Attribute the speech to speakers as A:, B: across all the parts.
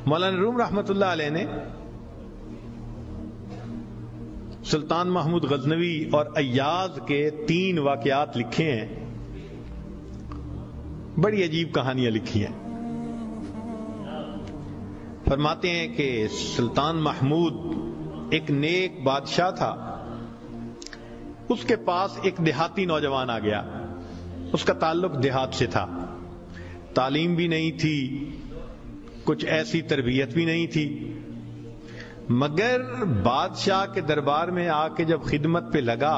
A: مولانا روم رحمت اللہ علیہ نے سلطان محمود غزنوی اور ایاز کے 3 واقعات لکھے ہیں، بڑی عجیب کہانیاں لکھی ہیں۔ فرماتے ہیں کہ سلطان محمود ایک نیک بادشاہ تھا، اس کے پاس ایک دیہاتی نوجوان آ گیا، اس کا تعلق دیہات سے تھا، تعلیم بھی نہیں تھی، کچھ ایسی تربیت بھی نہیں تھی، مگر بادشاہ کے دربار میں آ کے جب خدمت پہ لگا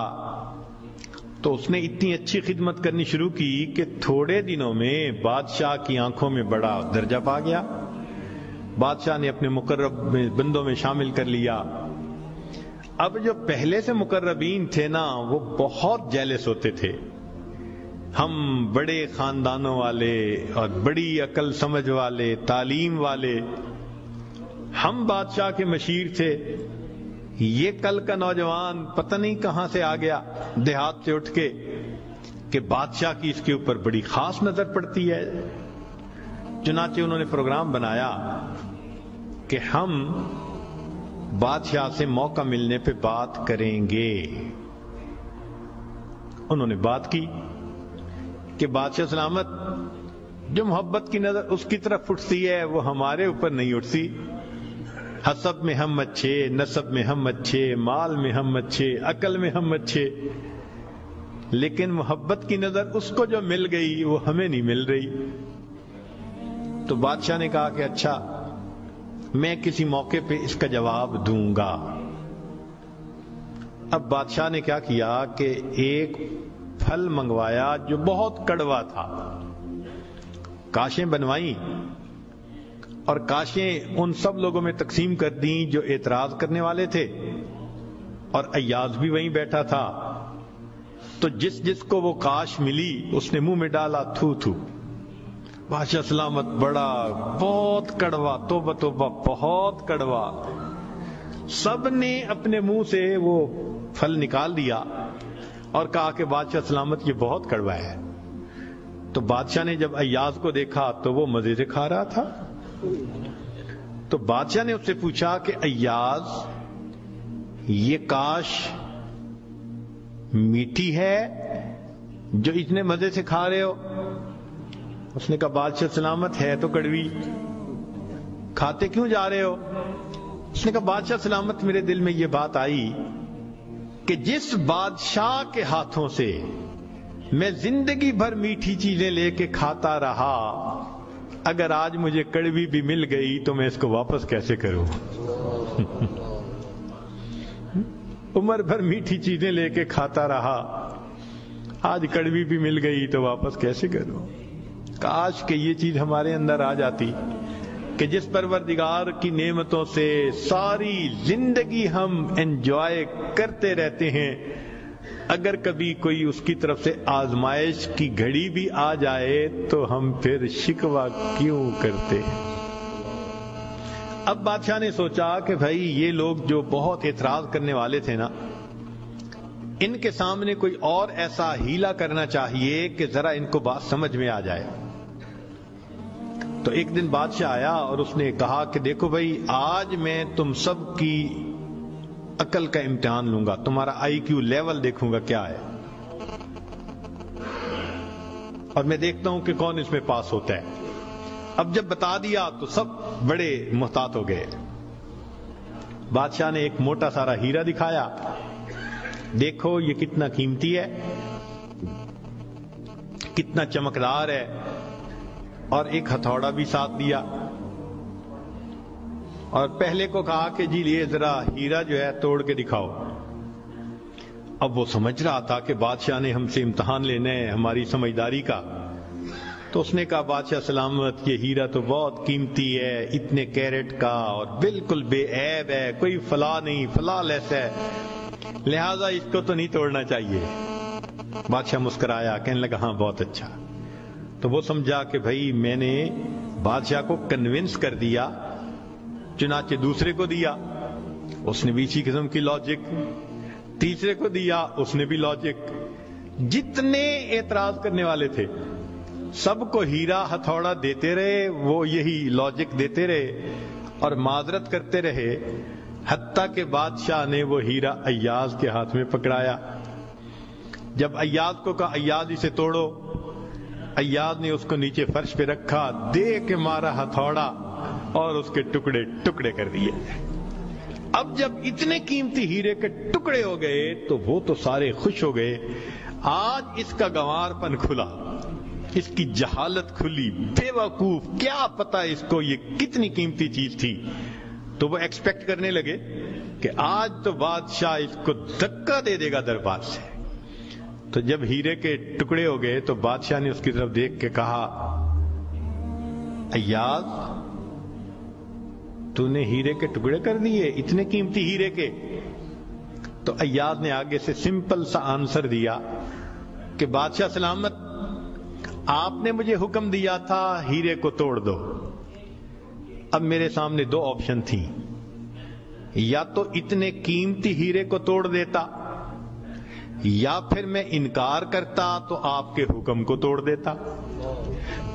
A: تو اس نے اتنی اچھی خدمت کرنی شروع کی کہ تھوڑے دنوں میں بادشاہ کی آنکھوں میں بڑا درجہ پا گیا، بادشاہ نے اپنے مقرب بندوں میں شامل کر لیا۔ اب جو پہلے سے مقربین تھے نا وہ بہت جیلس ہوتے تھے، ہم بڑے خاندانوں والے اور بڑی عقل سمجھ والے، تعلیم والے، ہم بادشاہ کے مشیر تھے، یہ کل کا نوجوان پتہ نہیں کہاں سے آ گیا دیہات سے اٹھ کے کہ بادشاہ کی اس کے اوپر بڑی خاص نظر پڑتی ہے۔ چنانچہ انہوں نے پروگرام بنایا کہ ہم بادشاہ سے موقع ملنے پہ بات کریں گے۔ انہوں نے بات کی کہ بادشاہ سلامت، جو محبت کی نظر اس کی طرف اٹھتی ہے وہ ہمارے اوپر نہیں اٹھتی، حسب میں ہم اچھے، نسب میں ہم اچھے، مال میں ہم اچھے، عقل میں ہم اچھے، لیکن محبت کی نظر اس کو جو مل گئی وہ ہمیں نہیں مل رہی۔ تو بادشاہ نے کہا کہ اچھا میں کسی موقع پہ اس کا جواب دوں گا۔ اب بادشاہ نے کیا کیا کہ ایک پھل منگوایا جو بہت کڑوا تھا، کاشیں بنوائیں اور کاشیں ان سب لوگوں میں تقسیم کر دیں جو اعتراض کرنے والے تھے، اور ایاز بھی وہیں بیٹھا تھا، تو جس جس کو وہ کاش ملی اس نے منہ میں ڈالا، تھو تھو۔ بادشاہ سلامت بڑا بہت کڑوا، توبہ توبہ بہت کڑوا، سب نے اپنے منہ سے وہ پھل نکال دیا اور کہا کہ بادشاہ سلامت یہ بہت کڑوا ہے۔ تو بادشاہ نے جب ایاز کو دیکھا تو وہ مزے سے کھا رہا تھا، تو بادشاہ نے اس سے پوچھا کہ ایاز یہ کاش میٹھی ہے جو اتنے مزے سے کھا رہے ہو؟ اس نے کہا بادشاہ سلامت ہے تو کڑوی، کھاتے کیوں جا رہے ہو؟ اس نے کہا بادشاہ سلامت میرے دل میں یہ بات آئی کہ جس بادشاہ کے ہاتھوں سے میں زندگی بھر میٹھی چیزیں لے کے کھاتا رہا، اگر آج مجھے کڑوی بھی مل گئی تو میں اس کو واپس کیسے کروں؟ عمر بھر میٹھی چیزیں لے کے کھاتا رہا، آج کڑوی بھی مل گئی تو واپس کیسے کروں؟ کاش کہ یہ چیز ہمارے اندر آ جاتی کہ جس پروردگار کی نعمتوں سے ساری زندگی ہم انجوائے کرتے رہتے ہیں، اگر کبھی کوئی اس کی طرف سے آزمائش کی گھڑی بھی آ جائے تو ہم پھر شکوہ کیوں کرتے ہیں؟ اب بادشاہ نے سوچا کہ بھائی یہ لوگ جو بہت اعتراض کرنے والے تھے نا، ان کے سامنے کوئی اور ایسا ہیلا کرنا چاہیے کہ ذرا ان کو بات سمجھ میں آ جائے۔ تو ایک دن بادشاہ آیا اور اس نے کہا کہ دیکھو بھائی آج میں تم سب کی عقل کا امتحان لوں گا، تمہارا آئی کیو لیول دیکھوں گا کیا ہے، اور میں دیکھتا ہوں کہ کون اس میں پاس ہوتا ہے۔ اب جب بتا دیا تو سب بڑے محتاط ہو گئے۔ بادشاہ نے ایک موٹا سارا ہیرا دکھایا، دیکھو یہ کتنا قیمتی ہے، کتنا چمکدار ہے، اور ایک ہتھوڑا بھی ساتھ دیا، اور پہلے کو کہا کہ جی یہ ذرا ہیرا جو ہے توڑ کے دکھاؤ۔ اب وہ سمجھ رہا تھا کہ بادشاہ نے ہم سے امتحان لینا ہے ہماری سمجھداری کا، تو اس نے کہا بادشاہ سلامت یہ ہیرا تو بہت قیمتی ہے، اتنے کیرٹ کا اور بالکل بے عیب ہے، کوئی فلاں نہیں، فلاں لیس ہے، لہذا اس کو تو نہیں توڑنا چاہیے۔ بادشاہ مسکرایا، کہنے لگا ہاں بہت اچھا۔ تو وہ سمجھا کہ بھائی میں نے بادشاہ کو کنونس کر دیا، چنانچہ دوسرے کو دیا، اس نے بھی اسی قسم کی لاجک، تیسرے کو دیا، اس نے بھی لاجک، جتنے اعتراض کرنے والے تھے سب کو ہیرا ہتھوڑا دیتے رہے، وہ یہی لاجک دیتے رہے اور معذرت کرتے رہے، حتیٰ کہ بادشاہ نے وہ ہیرا ایاز کے ہاتھ میں پکڑایا۔ جب ایاز کو کہا ایاز اسے توڑو، ایاز نے اس کو نیچے فرش پہ رکھا، دے کے مارا ہتھوڑا اور اس کے ٹکڑے ٹکڑے کر دیے۔ اب جب اتنے قیمتی ہیرے کے ٹکڑے ہو گئے تو وہ تو سارے خوش ہو گئے، آج اس کا گنوار پن کھلا، اس کی جہالت کھلی، بے وقوف، کیا پتا اس کو یہ کتنی قیمتی چیز تھی۔ تو وہ ایکسپیکٹ کرنے لگے کہ آج تو بادشاہ اس کو دھکا دے دے گا دربار سے۔ تو جب ہیرے کے ٹکڑے ہو گئے تو بادشاہ نے اس کی طرف دیکھ کے کہا ایاز تو نے ہیرے کے ٹکڑے کر دیے، اتنے قیمتی ہیرے کے؟ تو ایاز نے آگے سے سمپل سا آنسر دیا کہ بادشاہ سلامت، آپ نے مجھے حکم دیا تھا ہیرے کو توڑ دو۔ اب میرے سامنے دو آپشن تھیں، یا تو اتنے قیمتی ہیرے کو توڑ دیتا، یا پھر میں انکار کرتا تو آپ کے حکم کو توڑ دیتا۔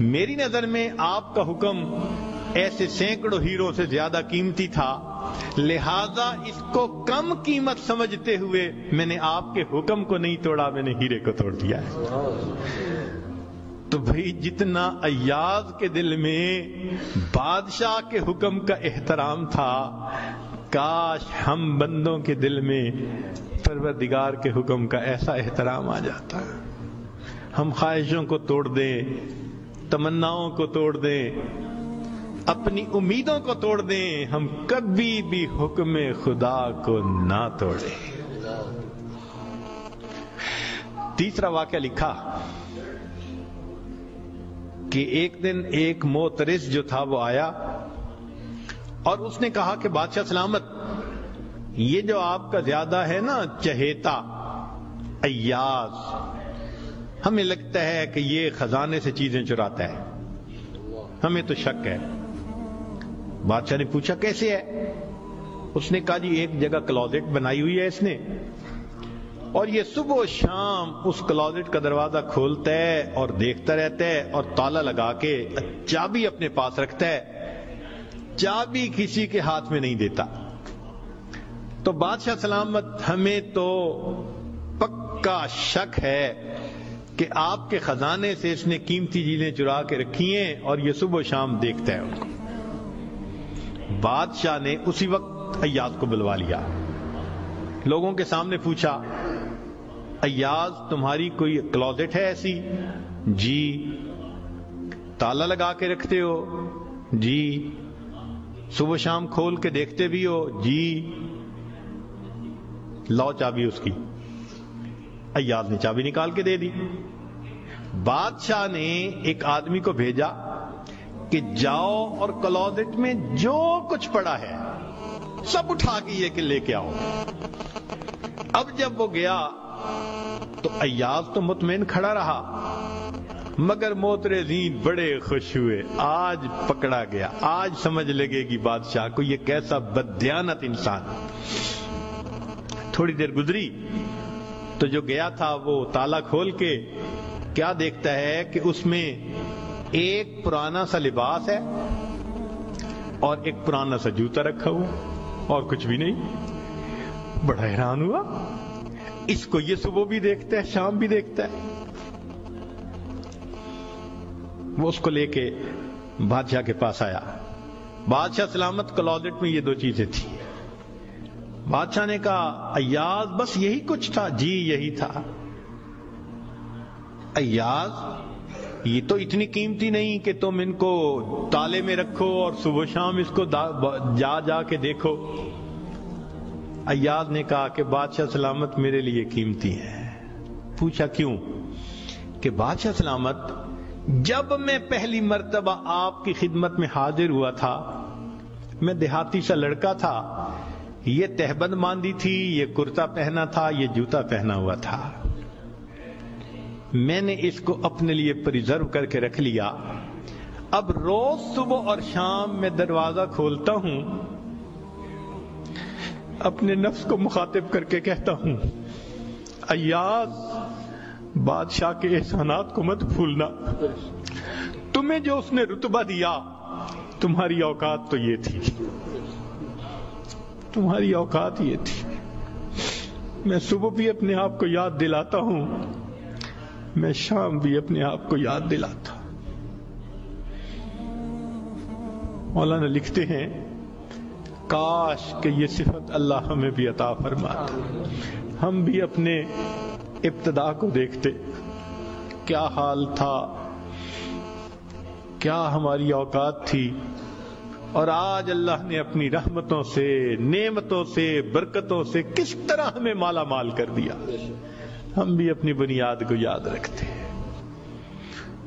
A: میری نظر میں آپ کا حکم ایسے سینکڑوں ہیروں سے زیادہ قیمتی تھا، لہذا اس کو کم قیمت سمجھتے ہوئے میں نے آپ کے حکم کو نہیں توڑا، میں نے ہیرے کو توڑ دیا ہے۔ تو بھئی جتنا ایاز کے دل میں بادشاہ کے حکم کا احترام تھا، کاش ہم بندوں کے دل میں پروردگار کے حکم کا ایسا احترام آ جاتا۔ ہم خواہشوں کو توڑ دیں، تمناؤں کو توڑ دیں، اپنی امیدوں کو توڑ دیں، ہم کبھی بھی حکم خدا کو نہ توڑیں۔ تیسرا واقعہ لکھا کہ ایک دن ایک معترض جو تھا وہ آیا اور اس نے کہا کہ بادشاہ سلامت، یہ جو آپ کا زیادہ ہے نا چہیتا ایاز، ہمیں لگتا ہے کہ یہ خزانے سے چیزیں چراتا ہے، ہمیں تو شک ہے۔ بادشاہ نے پوچھا کیسے ہے؟ اس نے کہا جی ایک جگہ کلوزٹ بنائی ہوئی ہے اس نے، اور یہ صبح و شام اس کلوزٹ کا دروازہ کھولتا ہے اور دیکھتا رہتا ہے اور تالا لگا کے چابی اپنے پاس رکھتا ہے، چابی کسی کے ہاتھ میں نہیں دیتا۔ تو بادشاہ سلامت، ہمیں تو پکا شک ہے کہ آپ کے خزانے سے اس نے قیمتی چیزیں چرا کے رکھی ہیں اور یہ صبح و شام دیکھتا ہے ان کو۔ بادشاہ نے اسی وقت ایاز کو بلوا لیا، لوگوں کے سامنے پوچھا ایاز تمہاری کوئی کلوزٹ ہے ایسی؟ جی۔ تالا لگا کے رکھتے ہو؟ جی۔ صبح شام کھول کے دیکھتے بھی ہو؟ جی۔ لاؤ چابی اس کی۔ ایاز نے چابی نکال کے دے دی۔ بادشاہ نے ایک آدمی کو بھیجا کہ جاؤ اور کلوزٹ میں جو کچھ پڑا ہے سب اٹھا کے یہ کہ لے کے آؤ۔ اب جب وہ گیا تو ایاز تو مطمئن کھڑا رہا، مگر معترضین بڑے خوش ہوئے، آج پکڑا گیا، آج سمجھ لگے گی بادشاہ کو یہ کیسا بددیانت انسان۔ تھوڑی دیر گزری تو جو گیا تھا وہ تالا کھول کے کیا دیکھتا ہے کہ اس میں ایک پرانا سا لباس ہے اور ایک پرانا سا جوتا رکھا ہوا اور کچھ بھی نہیں۔ بڑا حیران ہوا، اس کو یہ صبح بھی دیکھتا ہے شام بھی دیکھتا ہے۔ وہ اس کو لے کے بادشاہ کے پاس آیا۔ بادشاہ سلامت، کلوزٹ میں یہ دو چیزیں تھیں۔ بادشاہ نے کہا ایاز بس یہی کچھ تھا؟ جی یہی تھا۔ ایاز یہ تو اتنی قیمتی نہیں کہ تم ان کو تالے میں رکھو اور صبح شام اس کو جا جا کے دیکھو۔ ایاز نے کہا کہ بادشاہ سلامت میرے لیے قیمتی ہے۔ پوچھا کیوں؟ کہ بادشاہ سلامت، جب میں پہلی مرتبہ آپ کی خدمت میں حاضر ہوا تھا، میں دیہاتی سا لڑکا تھا، یہ تہبند باندھی تھی، یہ کرتا پہنا تھا، یہ جوتا پہنا ہوا تھا، میں نے اس کو اپنے لیے پریزرو کر کے رکھ لیا۔ اب روز صبح اور شام میں دروازہ کھولتا ہوں، اپنے نفس کو مخاطب کر کے کہتا ہوں ایاز بادشاہ کے احسانات کو مت بھولنا، تمہیں جو اس نے رتبہ دیا، تمہاری اوقات تو یہ تھی، تمہاری اوقات یہ تھی۔ میں صبح بھی اپنے آپ کو یاد دلاتا ہوں، میں شام بھی اپنے آپ کو یاد دلاتا ہوں۔ مولانا لکھتے ہیں کاش کہ یہ صفت اللہ ہمیں بھی عطا فرماتا، ہم بھی اپنے ابتدا کو دیکھتے، کیا حال تھا، کیا ہماری اوقات تھی، اور آج اللہ نے اپنی رحمتوں سے، نعمتوں سے، برکتوں سے کس طرح ہمیں مالا مال کر دیا، ہم بھی اپنی بنیاد کو یاد رکھتے ہیں۔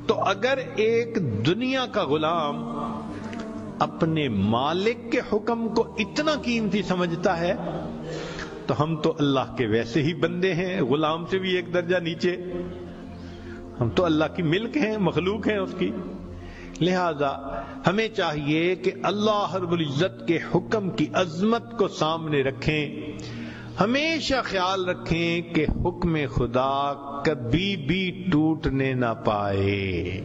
A: تو اگر ایک دنیا کا غلام اپنے مالک کے حکم کو اتنا قیمتی سمجھتا ہے تو ہم تو اللہ کے ویسے ہی بندے ہیں، غلام سے بھی ایک درجہ نیچے، ہم تو اللہ کی ملک ہیں، مخلوق ہیں اس کی۔ لہذا ہمیں چاہیے کہ اللہ رب العزت کے حکم کی عظمت کو سامنے رکھیں، ہمیشہ خیال رکھیں کہ حکم خدا کبھی بھی ٹوٹنے نہ پائے۔